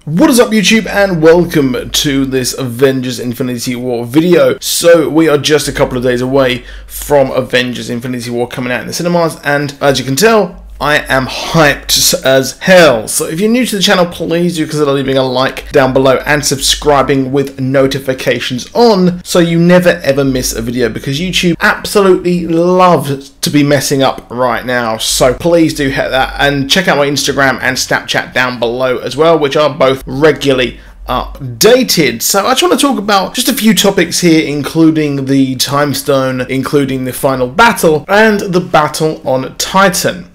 What is up YouTube, and welcome to this Avengers Infinity War video. So we are just a couple of days away from Avengers Infinity War coming out in the cinemas, and as you can tell, I am hyped as hell. So if you're new to the channel, please do consider leaving a like down below and subscribing with notifications on so you never ever miss a video, because YouTube absolutely loves to be messing up right now. So please do hit that and check out my Instagram and Snapchat down below as well, which are both regularly updated. So I just want to talk about just a few topics here, including the Time Stone, including the final battle, and the battle on Titan.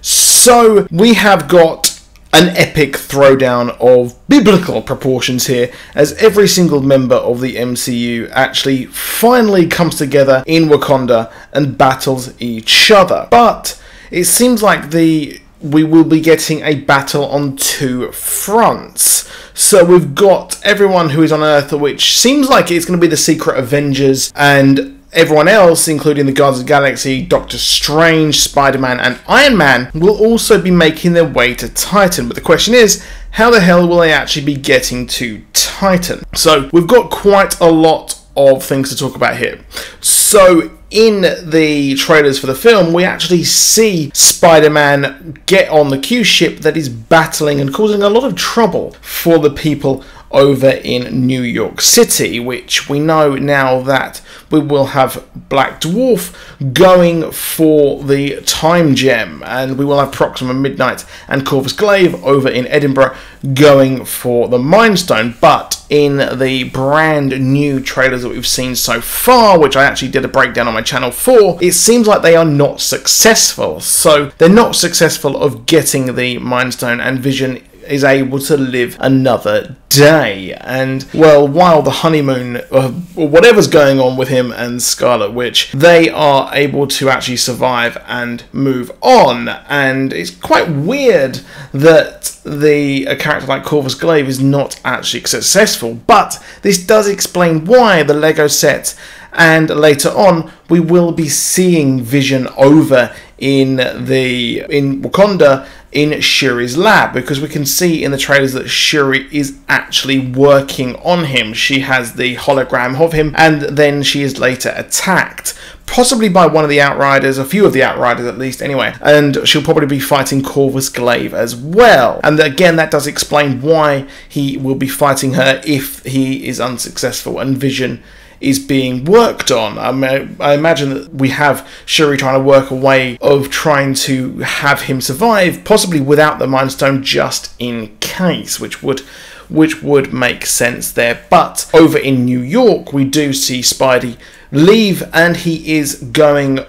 So we have got an epic throwdown of biblical proportions here, as every single member of the MCU actually finally comes together in Wakanda and battles each other. But it seems like we will be getting a battle on two fronts. So we've got everyone who is on Earth, which seems like it's going to be the Secret Avengers, and everyone else, including the Guardians of the Galaxy, Doctor Strange, Spider-Man, and Iron Man, will also be making their way to Titan. But the question is, how the hell will they actually be getting to Titan? So we've got quite a lot of things to talk about here. So in the trailers for the film, we actually see Spider-Man get on the Q ship that is battling and causing a lot of trouble for the people over in New York City, which we know now that we will have Black Dwarf going for the Time Gem, and we will have Proxima Midnight and Corvus Glaive over in Edinburgh going for the Mind Stone. But in the brand new trailers that we've seen so far, which I actually did a breakdown on my channel for, it seems like they are not successful. So they're not successful of getting the Mind Stone, and Vision is able to live another day. And well, while the honeymoon or whatever's going on with him and Scarlet Witch, they are able to actually survive and move on. And it's quite weird that a character like Corvus Glaive is not actually successful, but this does explain why the Lego set, and later on we will be seeing Vision over in Wakanda in Shuri's lab, because we can see in the trailers that Shuri is actually working on him. She has the hologram of him, and then she is later attacked, possibly by one of the Outriders, a few of the Outriders at least anyway, and she'll probably be fighting Corvus Glaive as well. And again, that does explain why he will be fighting her if he is unsuccessful and Vision is being worked on. I imagine that we have Shuri trying to work a way of trying to have him survive, possibly without the Mind Stone, just in case, which would make sense there. But over in New York, we do see Spidey leave, and he is going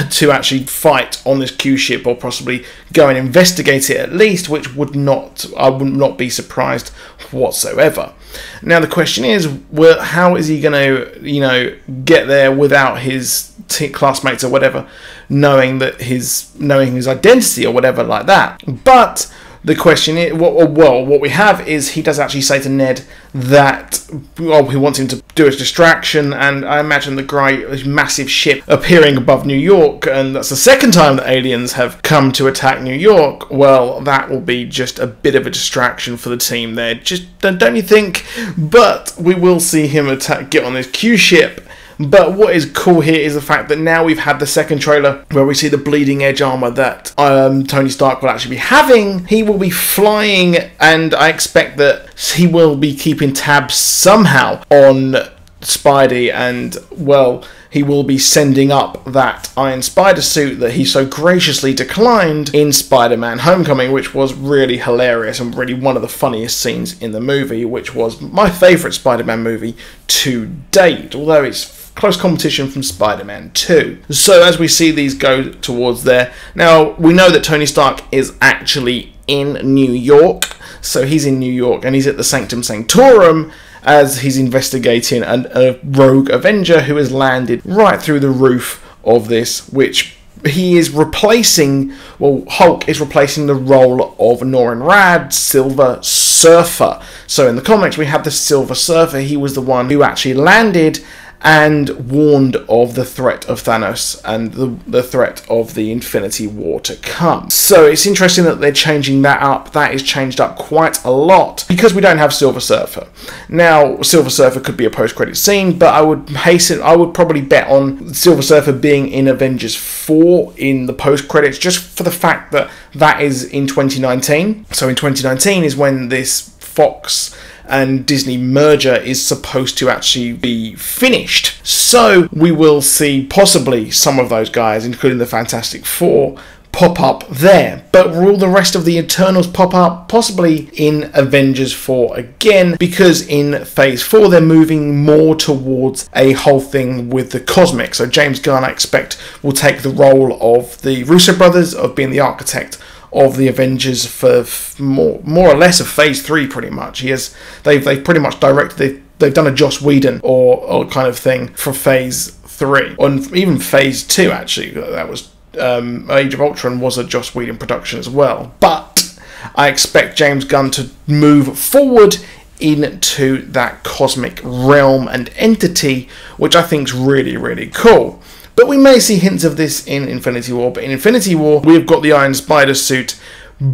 to actually fight on this Q ship, or possibly go and investigate it at least, which I would not be surprised whatsoever. Now the question is, well, how is he going to, get there without his classmates or whatever knowing his identity or whatever like that? But the question is, what we have is he does actually say to Ned that he wants him to do a distraction, and I imagine the massive ship appearing above New York, and that's the second time that aliens have come to attack New York. Well, that will be just a bit of a distraction for the team there, don't you think? But we will see him get on this Q ship. But what is cool here is the fact that now we've had the second trailer where we see the bleeding edge armor that Tony Stark will actually be having. He will be flying, and I expect that he will be keeping tabs somehow on Spidey, and well, he will be sending up that Iron Spider suit that he so graciously declined in Spider-Man Homecoming, which was really hilarious and really one of the funniest scenes in the movie, which was my favourite Spider-Man movie to date, although it's close competition from Spider-Man 2. So as we see these go towards there, now we know that Tony Stark is actually in New York, so he's in New York and he's at the Sanctum Sanctorum as he's investigating a rogue Avenger who has landed right through the roof of this, which he is replacing, well, Hulk is replacing the role of Norrin Radd, Silver Surfer. So in the comics we have the Silver Surfer. He was the one who actually landed and warned of the threat of Thanos and the threat of the Infinity War to come. So it's interesting that they're changing that up. That is changed up quite a lot because we don't have Silver Surfer. Now, Silver Surfer could be a post-credit scene, but I would probably bet on Silver Surfer being in Avengers 4 in the post-credits, just for the fact that that is in 2019. So in 2019 is when this Fox and Disney merger is supposed to actually be finished. So we will see possibly some of those guys, including the Fantastic Four, pop up there. But will the rest of the Eternals pop up? Possibly in Avengers 4 again, because in Phase 4 they're moving more towards a whole thing with the cosmic. So James Gunn, I expect, will take the role of the Russo brothers, of being the architect of the Avengers for more or less of Phase 3, pretty much. They've pretty much directed, they've done a Joss Whedon or kind of thing for Phase 3, or even Phase 2 actually. That was Age of Ultron was a Joss Whedon production as well. But I expect James Gunn to move forward into that cosmic realm and entity, which I think is really, really cool. But we may see hints of this in Infinity War. But in Infinity War, we've got the Iron Spider suit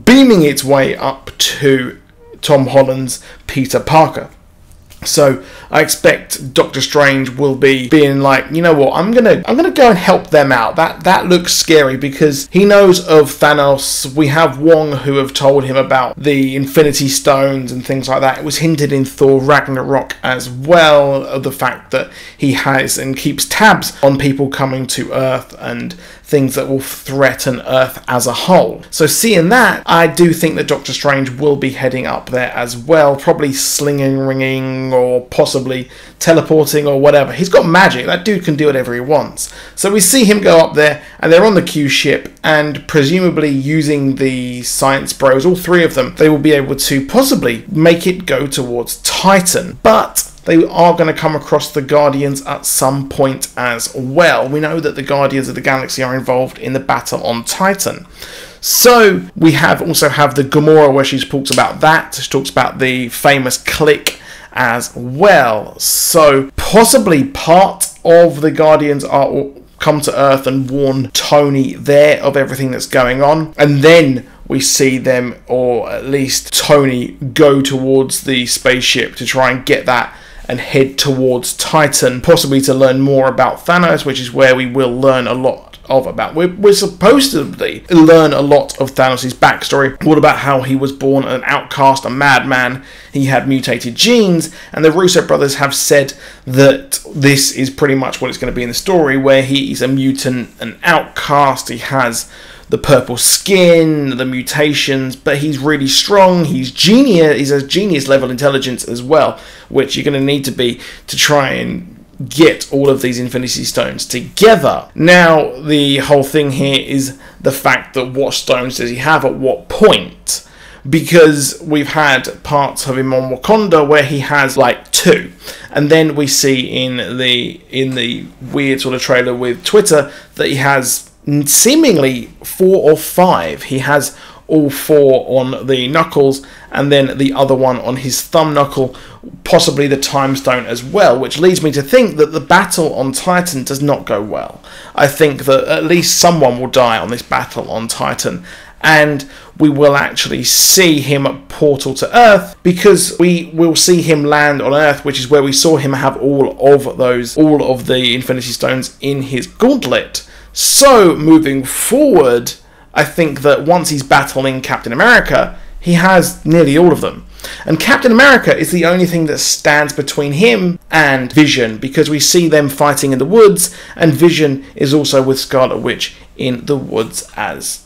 beaming its way up to Tom Holland's Peter Parker. So I expect Doctor Strange will be being like, you know what, I'm gonna go and help them out. That looks scary because he knows of Thanos. We have Wong who have told him about the Infinity Stones and things like that. It was hinted in Thor Ragnarok as well, of the fact that he has and keeps tabs on people coming to Earth and things that will threaten Earth as a whole. So seeing that, I do think that Doctor Strange will be heading up there as well, probably slinging, ringing, or possibly teleporting or whatever. He's got magic. That dude can do whatever he wants. So we see him go up there, and they're on the Q ship, and presumably using the Science Bros, all three of them, they will be able to possibly make it go towards Titan. But they are going to come across the Guardians at some point as well. We know that the Guardians of the Galaxy are involved in the battle on Titan. So we also have the Gamora, where she talks about that. She talks about the famous click as well. So possibly part of the Guardians are come to Earth and warn Tony there of everything that's going on. And then we see them, or at least Tony, go towards the spaceship to try and get that and head towards Titan, possibly to learn more about Thanos, which is where we will learn a lot about. We're supposed to learn a lot of Thanos' backstory, all about how he was born an outcast, a madman, he had mutated genes, and the Russo brothers have said that this is pretty much what it's going to be in the story, where he's a mutant, an outcast, he has the purple skin, the mutations, but he's really strong, he's a genius level intelligence as well, which you're going to need to be to try and get all of these Infinity Stones together. Now, the whole thing here is the fact that what stones does he have at what point? Because we've had parts of him on Wakanda where he has like 2, and then we see in the weird sort of trailer with Twitter that he has seemingly 4 or 5. He has all 4 on the knuckles, and then the other one on his thumb knuckle, possibly the time stone as well, which leads me to think that the battle on Titan does not go well. I think that at least someone will die on this battle on Titan, and we will actually see him portal to Earth, because we will see him land on Earth, which is where we saw him have all of the Infinity Stones in his gauntlet. So moving forward, I think that once he's battling Captain America, he has nearly all of them. And Captain America is the only thing that stands between him and Vision, because we see them fighting in the woods, and Vision is also with Scarlet Witch in the woods as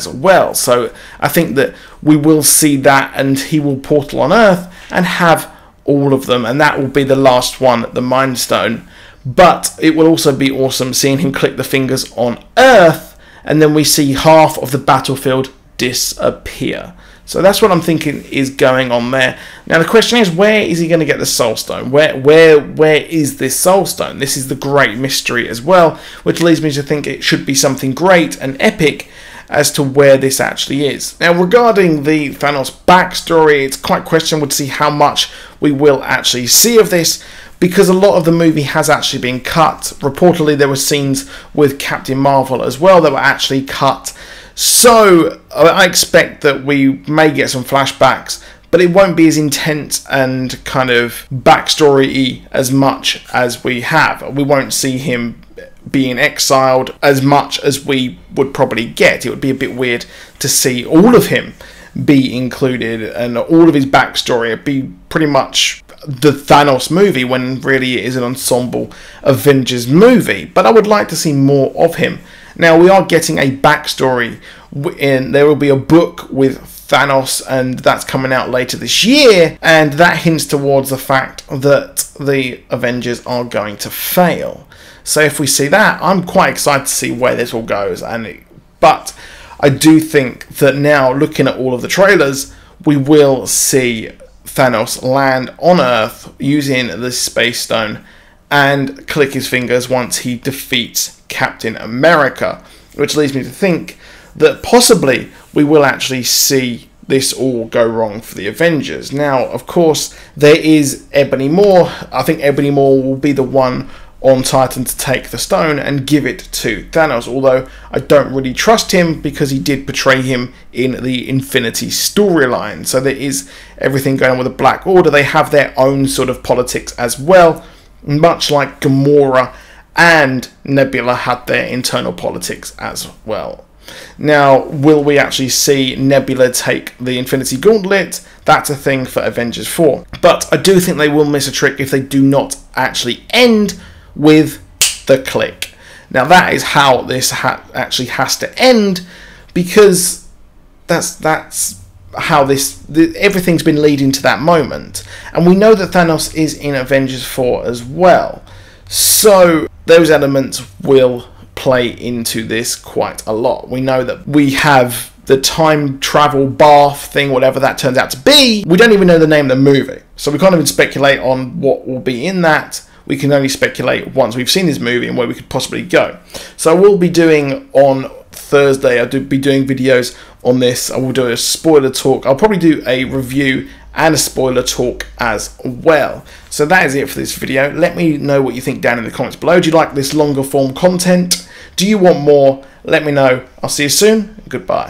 well. So I think that we will see that, and he will portal on Earth and have all of them, and that will be the last one, the Mind Stone. But it will also be awesome seeing him click the fingers on Earth, and then we see half of the battlefield disappear. So that's what I'm thinking is going on there. Now the question is, where is he going to get the Soul Stone? Where is this Soul Stone? This is the great mystery as well, which leads me to think it should be something great and epic as to where this actually is. Now regarding the Thanos backstory, it's quite questionable to see how much we will actually see of this, because a lot of the movie has actually been cut. Reportedly, there were scenes with Captain Marvel as well that were actually cut. So I expect that we may get some flashbacks, but it won't be as intense and kind of backstory-y as much as we have. We won't see him being exiled as much as we would probably get. It would be a bit weird to see all of him be included and all of his backstory. It'd be pretty much the Thanos movie when really it is an ensemble Avengers movie. But I would like to see more of him. Now, we are getting a backstory. There will be a book with Thanos, and that's coming out later this year, and that hints towards the fact that the Avengers are going to fail. So if we see that, I'm quite excited to see where this all goes. But I do think that now, looking at all of the trailers, we will see Thanos land on Earth using the Space Stone and click his fingers once he defeats Captain America, which leads me to think that possibly we will actually see this all go wrong for the Avengers. Now, of course, there is Ebony Maw. I think Ebony Maw will be the one on Titan to take the stone and give it to Thanos, although I don't really trust him because he did betray him in the Infinity storyline. So there is everything going on with the Black Order. They have their own sort of politics as well, much like Gamora and Nebula had their internal politics as well. Now, will we actually see Nebula take the Infinity Gauntlet? That's a thing for Avengers 4. But I do think they will miss a trick if they do not actually end with the click. Now, that is how this actually has to end, because that's how everything's been leading to that moment. And we know that Thanos is in Avengers 4 as well. So those elements will play into this quite a lot. We know that we have the time travel bath thing, whatever that turns out to be. We don't even know the name of the movie, so we can't even speculate on what will be in that. We can only speculate once we've seen this movie and where we could possibly go. So I will be doing on Thursday, I'll be doing videos on this. I will do a spoiler talk. I'll probably do a review and a spoiler talk as well. So that is it for this video. Let me know what you think down in the comments below. Do you like this longer form content? Do you want more? Let me know. I'll see you soon. Goodbye.